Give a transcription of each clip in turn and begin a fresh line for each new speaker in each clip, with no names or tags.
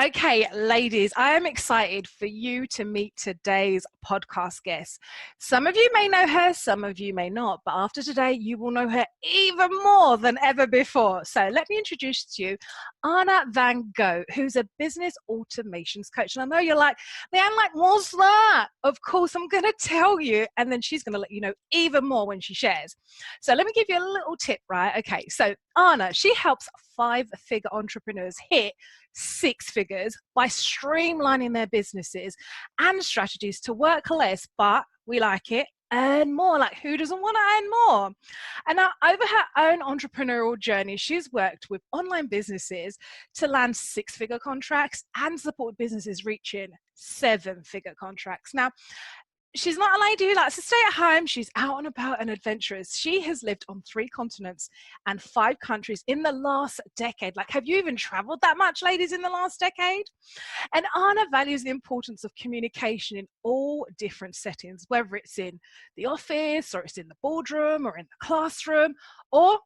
Okay, ladies, I am excited for you to meet today's podcast guest. Some of you may know her, some of you may not, but after today, you will know her even more than ever before. So let me introduce to you Arna van Goch, who's a business automations coach. And I know you're like, Leighanne, like, what's that? Of course, I'm going to tell you, and then she's going to let you know even more when she shares. So let me give you a little tip, right? Okay, so Arna, she helps 5-figure entrepreneurs hit 6 figures by streamlining their businesses and strategies to work less, but we like it, earn more. Like, who doesn't want to earn more? And now, over her own entrepreneurial journey, she's worked with online businesses to land 6-figure contracts and support businesses reaching 7-figure contracts. Now, she's not a lady who likes to stay at home. She's out and about and adventurous. She has lived on 3 continents and 5 countries in the last decade. Like, have you even traveled that much, ladies, in the last decade? And Arna values the importance of communication in all different settings, whether it's in the office or it's in the boardroom or in the classroom, or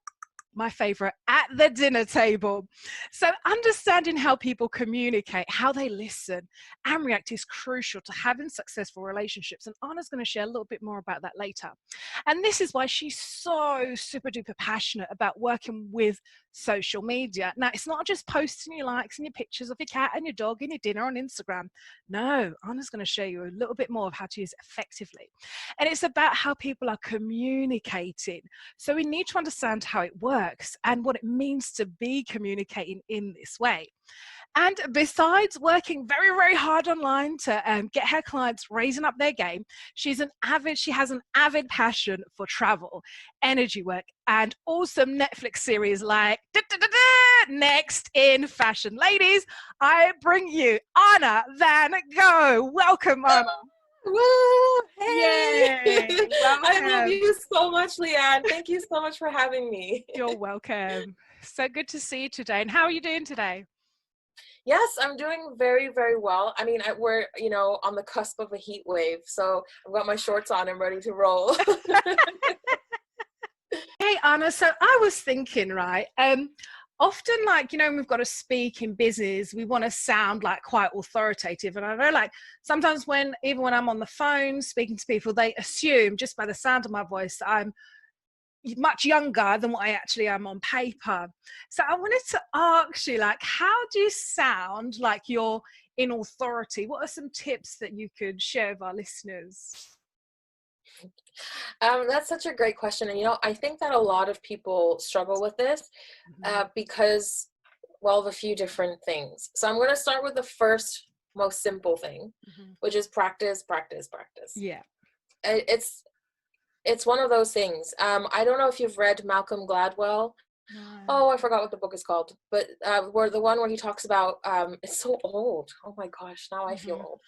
my favorite, at the dinner table. So understanding how people communicate, how they listen and react is crucial to having successful relationships. And Anna's going to share a little bit more about that later. And this is why she's so super duper passionate about working with social media. Now, it's not just posting your likes and your pictures of your cat and your dog and your dinner on Instagram. No, Anna's going to show you a little bit more of how to use it effectively. And it's about how people are communicating. So we need to understand how it works and what it means to be communicating in this way. And besides working very, very hard online to get her clients raising up their game, she has an avid passion for travel, energy work, and awesome Netflix series like Next in Fashion. Ladies, I bring you Arna van Goch. Welcome, Arna.
Woo! Hey!
Yay!
I love you so much, Leighanne. Thank you so much for having me.
You're welcome. So good to see you today. And how are you doing today?
Yes, I'm doing very, very well. I mean, we're, on the cusp of a heat wave, so I've got my shorts on and ready to roll.
Hey, Anna, so I was thinking, right, often, like, when we've got to speak in business, we want to sound like quite authoritative. And I know, like, sometimes even when I'm on the phone speaking to people, they assume just by the sound of my voice that I'm much younger than what I actually am on paper. So I wanted to ask you, like, how do you sound like you're in authority? What are some tips that you could share with our listeners?
That's such a great question. And, I think that a lot of people struggle with this because, well, of a few different things. So I'm going to start with the first most simple thing, which is practice, practice, practice.
Yeah.
It's one of those things. I don't know if you've read Malcolm Gladwell. No. Oh, I forgot what the book is called, but where he talks about, it's so old. Oh my gosh, now I feel old.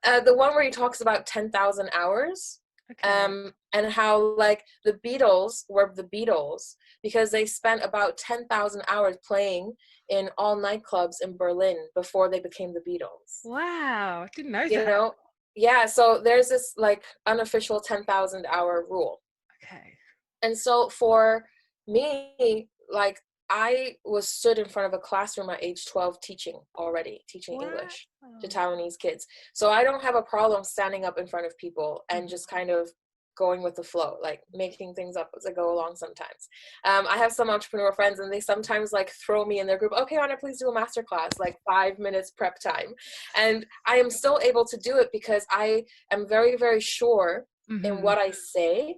The one where he talks about 10,000 hours. Okay. And how, like, the Beatles were the Beatles because they spent about 10,000 hours playing in all nightclubs in Berlin before they became the Beatles.
Wow, I didn't know that.
Yeah, so there's this, like, unofficial 10,000 hour rule. Okay. And so for me, like, I was stood in front of a classroom at age 12 teaching English to Taiwanese kids. So I don't have a problem standing up in front of people and just kind of going with the flow, like making things up as I go along sometimes. I have some entrepreneur friends and they sometimes, like, throw me in their group, okay, Anna, please do a masterclass, like 5 minutes prep time. And I am still able to do it because I am very, very sure in what I say.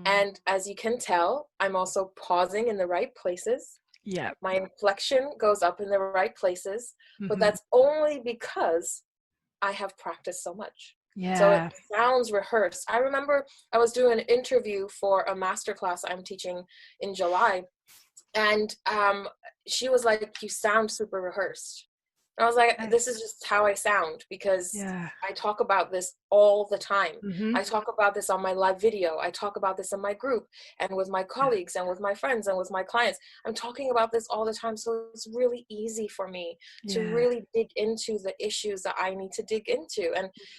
And as you can tell, I'm also pausing in the right places. Yeah. My inflection goes up in the right places, but that's only because I have practiced so much. Yeah. So it sounds rehearsed. I remember I was doing an interview for a masterclass I'm teaching in July, and she was like, "You sound super rehearsed." And I was like, this is just how I sound because I talk about this all the time. I talk about this on my live video. I talk about this in my group and with my colleagues and with my friends and with my clients. I'm talking about this all the time. So it's really easy for me to really dig into the issues that I need to dig into.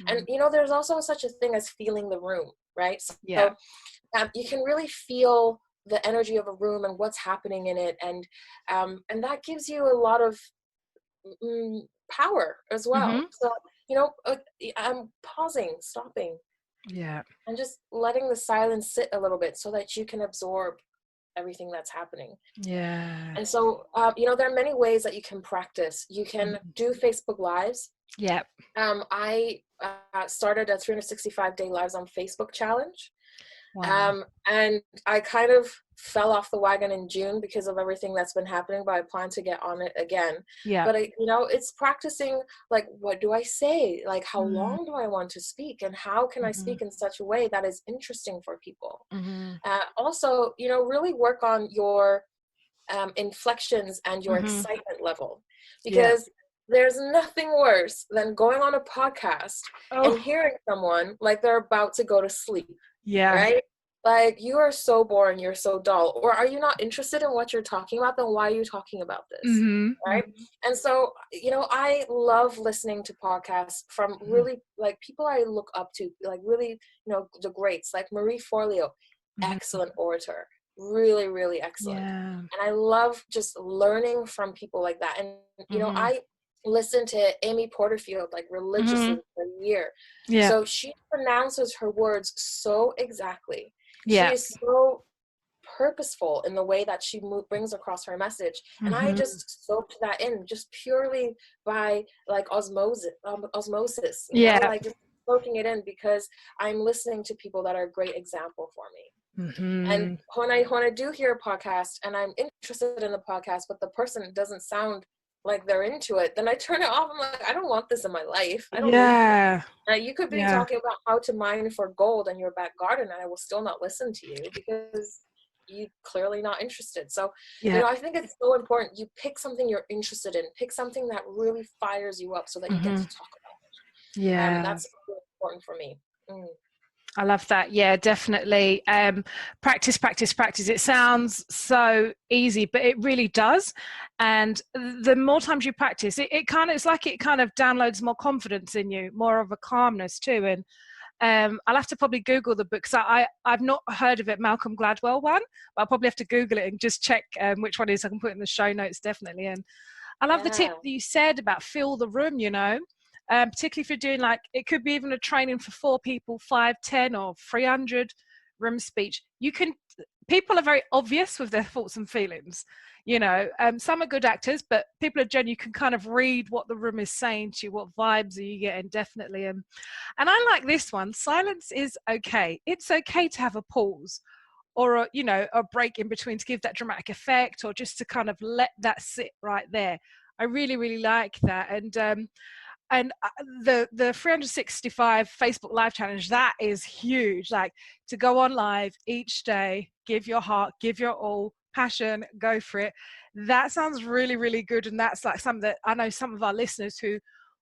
And there's also such a thing as feeling the room, right? So you can really feel the energy of a room and what's happening in it. And that gives you a lot of power as well.
Mm-hmm.
So, I'm pausing, stopping,
Yeah.
and just letting the silence sit a little bit so that you can absorb everything that's happening.
Yeah.
And so, there are many ways that you can practice. You can do Facebook Lives.
Yeah.
I started a 365-day Lives on Facebook challenge.
Wow.
And I kind of fell off the wagon in June because of everything that's been happening, but I plan to get on it again.
Yeah.
But it's practicing, like, what do I say? Like, how long do I want to speak? And how can I speak in such a way that is interesting for people? Also, really work on your inflections and your excitement level, because there's nothing worse than going on a podcast and hearing someone like they're about to go to sleep.
Yeah.
Right? Like, you are so boring, you're so dull. Or are you not interested in what you're talking about? Then why are you talking about this? Right? And so, I love listening to podcasts from really, like, people I look up to, like, really, the greats, like Marie Forleo, excellent orator, really, really excellent.
Yeah.
And I love just learning from people like that. And, I listened to Amy Porterfield, like, religiously for a year.
Yeah.
So she pronounces her words so exactly.
Yeah.
She is so purposeful in the way that she brings across her message. And I just soaked that in just purely by, like, osmosis, like, just soaking it in, because I'm listening to people that are a great example for me. And when I do hear a podcast and I'm interested in the podcast, but the person doesn't sound like they're into it, then I turn it off. I'm like, I don't want this in my life. I don't need this. You could be talking about how to mine for gold in your back garden, and I will still not listen to you because you're clearly not interested. So, I think it's so important. You pick something you're interested in. Pick something that really fires you up so that you get to talk about it.
Yeah.
That's really important for me.
I love that. Yeah, definitely. Practice, practice, practice. It sounds so easy, but it really does. And the more times you practice, it's like it kind of downloads more confidence in you, more of a calmness too. And I'll have to probably Google the book, because I've not heard of it, Malcolm Gladwell one, but I'll probably have to Google it and just check which one it is. I can put it in the show notes, definitely. And I love the tip that you said about fill the room, particularly if you're doing, like, it could be even a training for 4 people, 5, 10, or 300 room speech. People are very obvious with their thoughts and feelings. Some are good actors, but people are genuine. You can kind of read what the room is saying to you, what vibes are you getting, definitely. And I like this one. Silence is okay. It's okay to have a pause, or a break in between, to give that dramatic effect, or just to kind of let that sit right there. I really, really like that. And the 365 Facebook Live challenge, that is huge. Like, to go on live each day, give your heart, give your all, passion, go for it. That sounds really, really good. And that's like something that I know some of our listeners who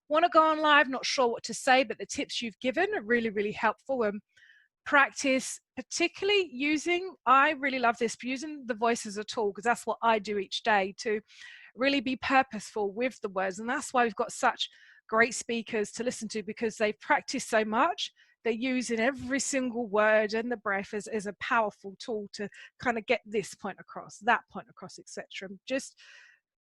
want to go on live, not sure what to say, but the tips you've given are really, really helpful. And practice, particularly I really love this, using the voice as a tool, because that's what I do each day, to really be purposeful with the words. And that's why we've got such great speakers to listen to, because they've practiced so much. They're using every single word and the breath as a powerful tool to kind of get this point across, that point across, etc. Just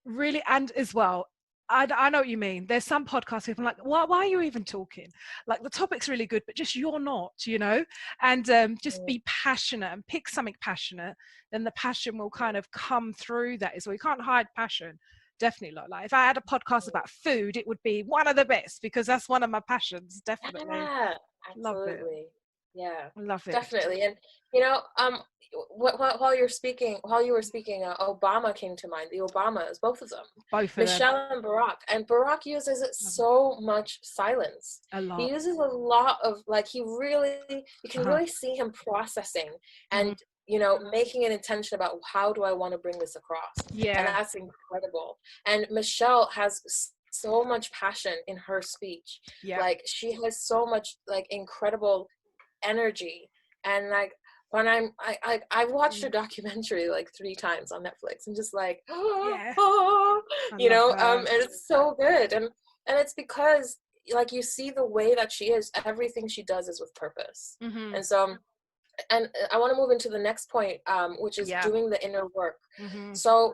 really, and as well, I know what you mean. There's some podcast people like, why are you even talking? Like, the topic's really good, but just you're not, and just be passionate and pick something passionate. Then the passion will kind of come through that as well. You can't hide passion. Definitely not. Like, if I had a podcast about food, it would be one of the best, because that's one of my passions. Definitely.
Yeah,
Love it.
absolutely. Yeah,
Love it.
definitely. And while you were speaking, Obama came to mind. The Obamas, both of them,
Both of
Michelle
them.
and Barack. And Barack uses so much silence.
A lot.
He uses a lot of, like, you can really see him processing and making an intention about, how do I want to bring this across?
Yeah.
And that's incredible. And Michelle has so much passion in her speech.
Yeah.
Like, she has so much, like, incredible energy. And, like, when I watched a documentary like 3 times on Netflix, and just like, and it's so good. And it's because, like, you see the way that she is, everything she does is with purpose. And so, and I want to move into the next point, which is doing the inner work. So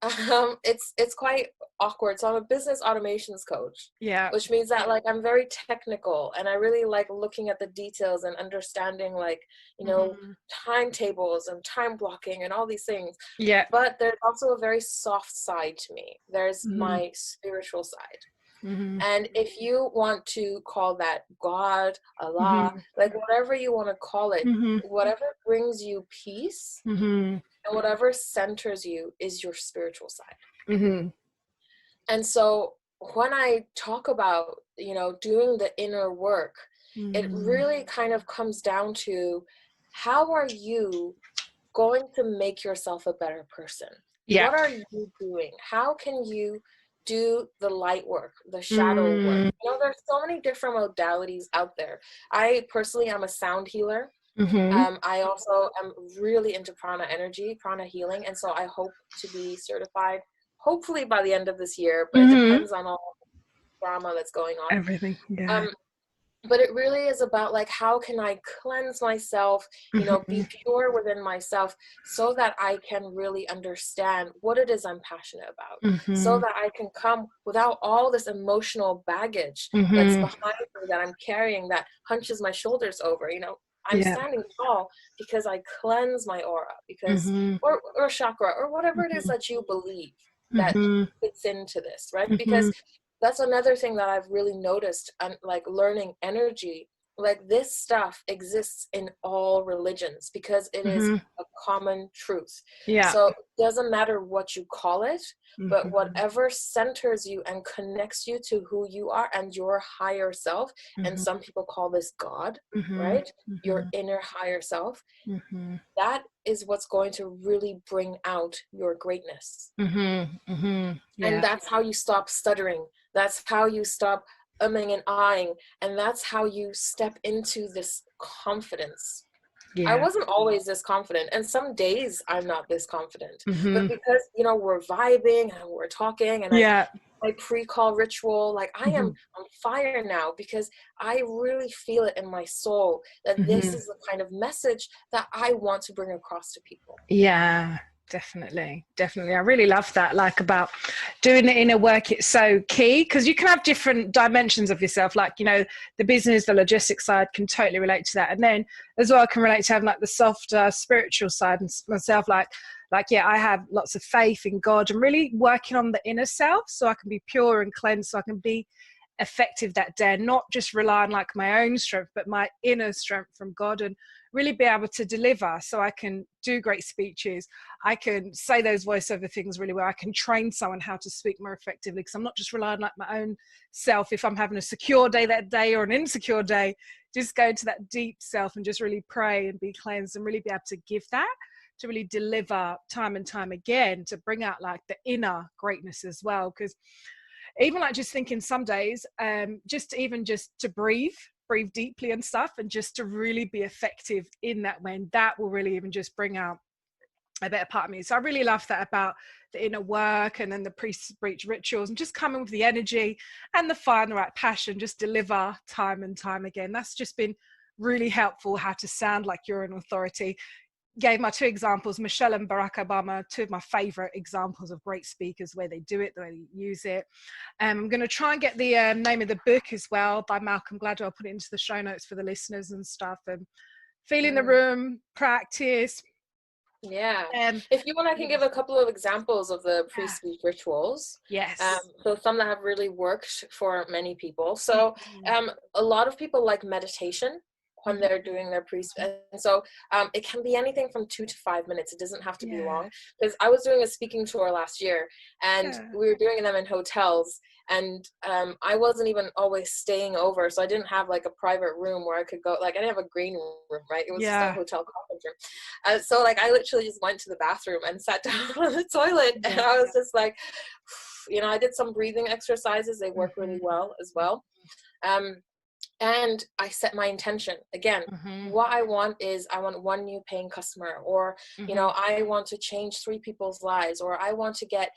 It's quite awkward. So I'm a business automations coach.
Yeah.
Which means that like I'm very technical, and I really like looking at the details and understanding like, you know, timetables and time blocking and all these things.
Yeah.
But there's also a very soft side to me. There's my spiritual side. And if you want to call that God, Allah, like whatever you want to call it, whatever brings you peace and whatever centers you is your spiritual side. And so when I talk about, you know, doing the inner work, it really kind of comes down to, how are you going to make yourself a better person?
Yeah.
What are you doing? How can you do the light work, the shadow work? You know, there's so many different modalities out there. I personally am a sound healer. I also am really into prana energy, prana healing, and so I hope to be certified hopefully by the end of this year, but it depends on all the drama that's going on.
Everything. Yeah.
But it really is about like, how can I cleanse myself, you know, be pure within myself, so that I can really understand what it is I'm passionate about, so that I can come without all this emotional baggage that's behind me that I'm carrying, that hunches my shoulders over. You know, I'm standing tall because I cleanse my aura, because or chakra, or whatever it is that you believe that fits into this, right? Because that's another thing that I've really noticed, and like learning energy, like this stuff exists in all religions because it is a common truth.
Yeah.
So it doesn't matter what you call it, but whatever centers you and connects you to who you are and your higher self, and some people call this God, right? Your inner higher self, that is what's going to really bring out your greatness.
Yeah.
And that's how you stop stuttering. That's how you stop umming and ahhing. And that's how you step into this confidence.
Yeah.
I wasn't always this confident, and some days I'm not this confident. But because, you know, we're vibing and we're talking, and my pre-call ritual, like I am on fire now, because I really feel it in my soul that this is the kind of message that I want to bring across to people.
Yeah. Definitely. I really love that, like about doing the inner work. It's so key, because you can have different dimensions of yourself, like, you know, the business, the logistics side can totally relate to that, and then as well I can relate to having like the softer spiritual side, and myself, like yeah, I have lots of faith in God and really working on the inner self so I can be pure and cleansed, so I can be effective that day, and not just rely on like my own strength, but my inner strength from God, and really be able to deliver, so I can do great speeches, I can say those voiceover things really well, I can train someone how to speak more effectively, because I'm not just relying on like my own self. If I'm having a secure day that day or an insecure day, just go to that deep self and just really pray and be cleansed, and really be able to give that, to really deliver time and time again, to bring out like the inner greatness as well. Because even like just thinking some days, just to breathe deeply and stuff, and just to really be effective in that way, and that will really even just bring out a better part of me. So I really love that about the inner work, and then the pre-speech rituals, and just coming with the energy and the fire and the right passion, just deliver time and time again. That's just been really helpful, how to sound like you're an authority. Gave my two examples, Michelle and Barack Obama, two of my favorite examples of great speakers, where they do it, the way they use it. I'm going to try and get the name of the book as well, by Malcolm Gladwell. I'll put it into the show notes for the listeners and stuff. And feel in the room, practice.
Yeah. If you want, I can give a couple of examples of the pre-speech rituals.
Yes.
So some that have really worked for many people. So a lot of people like meditation when they're doing their and so it can be anything from 2 to 5 minutes. It doesn't have to be long, because I was doing a speaking tour last year, and we were doing them in hotels, and I wasn't even always staying over, so I didn't have like a private room where I could go. Like I didn't have a green room, right? It was just a hotel conference room. So like I literally just went to the bathroom and sat down on the toilet, and I was just like, you know, I did some breathing exercises. They work really well as well. And I set my intention. Again, what I want is, I want 1 new paying customer, or, you know, I want to change 3 people's lives, or I want to get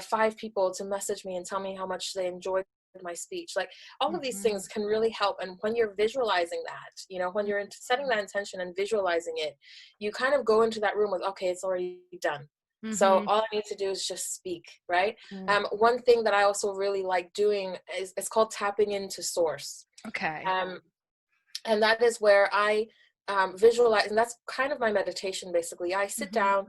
5 people to message me and tell me how much they enjoyed my speech. Like all of these things can really help. And when you're visualizing that, you know, when you're setting that intention and visualizing it, you kind of go into that room with, okay, it's already done. So all I need to do is just speak, right? One thing that I also really like doing is it's called tapping into source.
Okay.
And that is where I visualize, and that's kind of my meditation basically. I sit down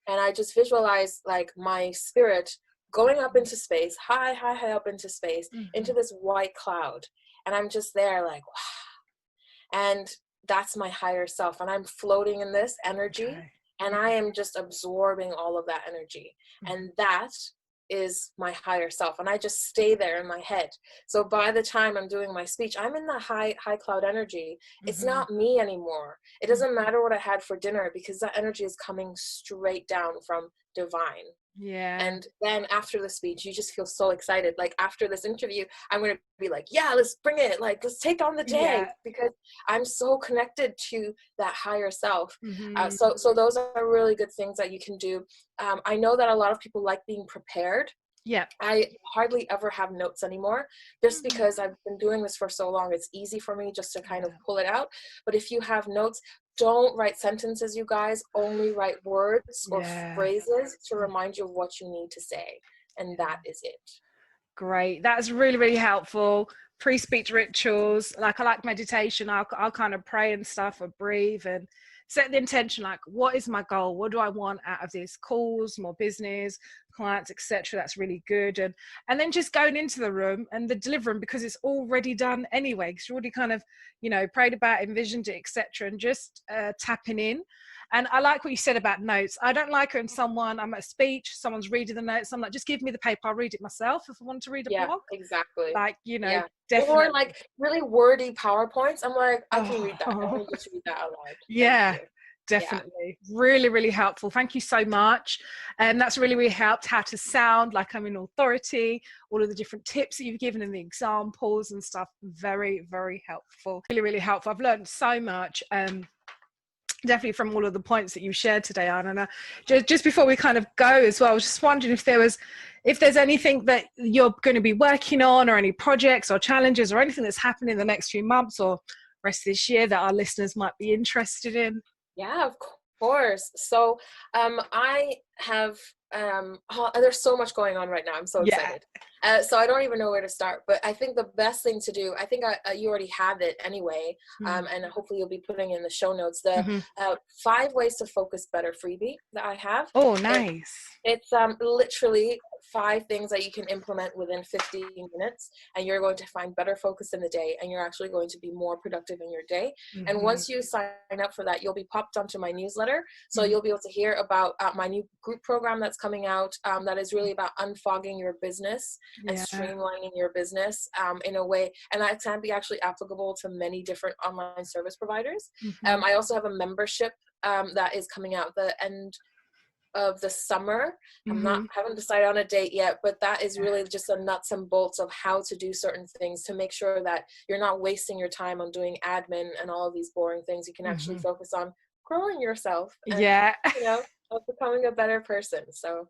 and I just visualize like my spirit going up into space, high up into space, into this white cloud. And I'm just there like, wow. And that's my higher self. And I'm floating in this energy and I am just absorbing all of that energy. And that is my higher self. And I just stay there in my head. So by the time I'm doing my speech, I'm in the high cloud energy. It's not me anymore. It doesn't matter what I had for dinner because that energy is coming straight down from divine.
Yeah.
And then after the speech, you just feel so excited. Like after this interview, I'm going to be like, yeah, let's bring it. Like, let's take on the day because I'm so connected to that higher self. So those are really good things that you can do. I know that a lot of people like being prepared.
Yeah.
I hardly ever have notes anymore just because I've been doing this for so long. It's easy for me just to kind of pull it out. But if you have notes, don't write sentences, you guys. Only write words or phrases to remind you of what you need to say. And that is it.
Great. That's really, really helpful. Pre-speech rituals. Like I like meditation. I'll kind of pray and stuff or breathe and set the intention, like what is my goal? What do I want out of this? Calls, more business, clients, etc. That's really good. And then just going into the room and the delivering because it's already done anyway, because you already kind of, prayed about, envisioned it, etc. And just tapping in. And I like what you said about notes. I don't like it when I'm at a speech, someone's reading the notes. I'm like, just give me the paper. I'll read it myself if I want to read a blog.
Exactly.
Like, definitely.
Or like really wordy PowerPoints. I'm like, I can read that. Let me just read that out loud.
Yeah, definitely. Really, really helpful. Thank you so much. And that's really, really helped how to sound like I'm in authority, all of the different tips that you've given and the examples and stuff. Very, very helpful. Really, really helpful. I've learned so much. Definitely from all of the points that you shared today, Arna. Just before we kind of go as well, I was just wondering if there's anything that you're going to be working on or any projects or challenges or anything that's happening in the next few months or rest of this year that our listeners might be interested in.
Yeah, of course. So I have, there's so much going on right now. I'm so excited. So I don't even know where to start, but I think the best thing to do, I think you already have it anyway, and hopefully you'll be putting in the show notes, the 5 ways to focus better freebie that I have.
Oh, nice.
It's literally 5 things that you can implement within 15 minutes, and you're going to find better focus in the day, and you're actually going to be more productive in your day. And once you sign up for that, you'll be popped onto my newsletter. So you'll be able to hear about my new group program that's coming out that is really about unfogging your business and streamlining your business in a way. And that can be actually applicable to many different online service providers. I also have a membership that is coming out the end of the summer. Haven't decided on a date yet, but that is really just the nuts and bolts of how to do certain things to make sure that you're not wasting your time on doing admin and all of these boring things. You can actually focus on growing yourself and, of becoming a better person. So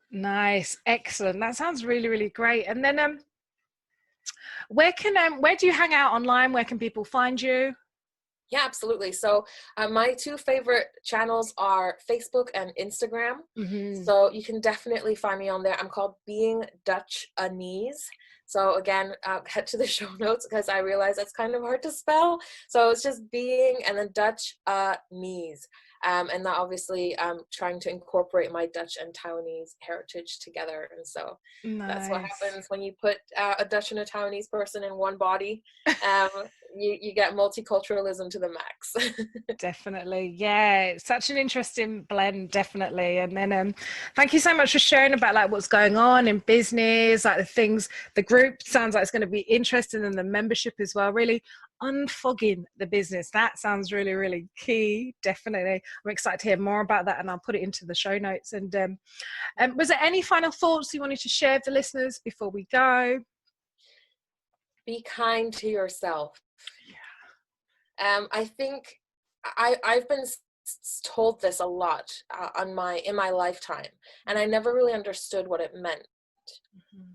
nice. Excellent. That sounds really, really great. And then where do you hang out online? Where can people find you?
Yeah, absolutely. So my 2 favorite channels are Facebook and Instagram. So you can definitely find me on there. I'm called Being Dutch-anese. So again, head to the show notes because I realize that's kind of hard to spell. So it's just being and then Dutch-anese. And that obviously I'm trying to incorporate my Dutch and Taiwanese heritage together. And so that's what happens when you put a Dutch and a Taiwanese person in one body. You get multiculturalism to the max. Definitely.
Yeah, it's such an interesting blend, definitely. And then thank you so much for sharing about like what's going on in business, like the group sounds like it's going to be interesting, and the membership as well, really unfogging the business. That sounds really, really key. Definitely. I'm excited to hear more about that, and I'll put it into the show notes. And was there any final thoughts you wanted to share with the listeners before we go?
Be kind to yourself. I think I've been told this a lot in my lifetime, and I never really understood what it meant.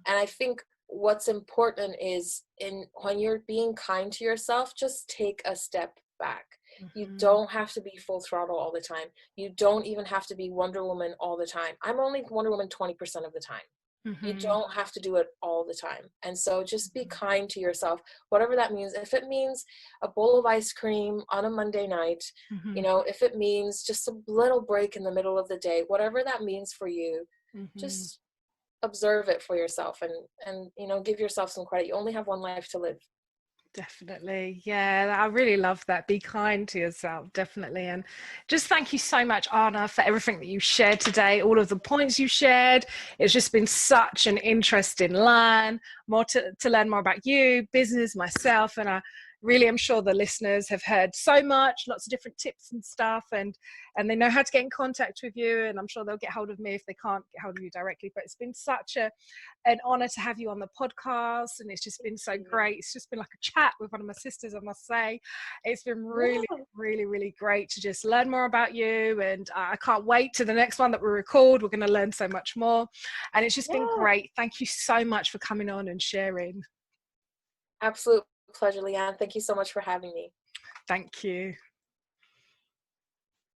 And I think what's important is when you're being kind to yourself, just take a step back You
Mm-hmm.
don't have to be full throttle all the time. You don't even have to be Wonder Woman all the time. I'm only Wonder Woman 20% of the time.
Mm-hmm.
You don't have to do it all the time. And so just be kind to yourself, whatever that means. If it means a bowl of ice cream on a Monday night,
Mm-hmm.
you know, if it means just a little break in the middle of the day, whatever that means for you,
Mm-hmm.
just observe it for yourself and, you know, give yourself some credit. You only have one life to live.
Definitely. Yeah, I really love that. Be kind to yourself, definitely. And just thank you so much, Arna, for everything that you shared today, all of the points you shared. It's just been such an interesting learn, more to learn more about you, business, myself, and I really am sure the listeners have heard so much, lots of different tips and stuff, and they know how to get in contact with you, and I'm sure they'll get hold of me if they can't get hold of you directly. But it's been such an honor to have you on the podcast, and it's just been so great. It's just been like a chat with one of my sisters, I must say. It's been really, really, really great to just learn more about you, and I can't wait to the next one that we record. We're going to learn so much more, and it's just been great. Thank you so much for coming on and sharing.
Absolute pleasure, Leighanne. Thank you so much for having me.
Thank you.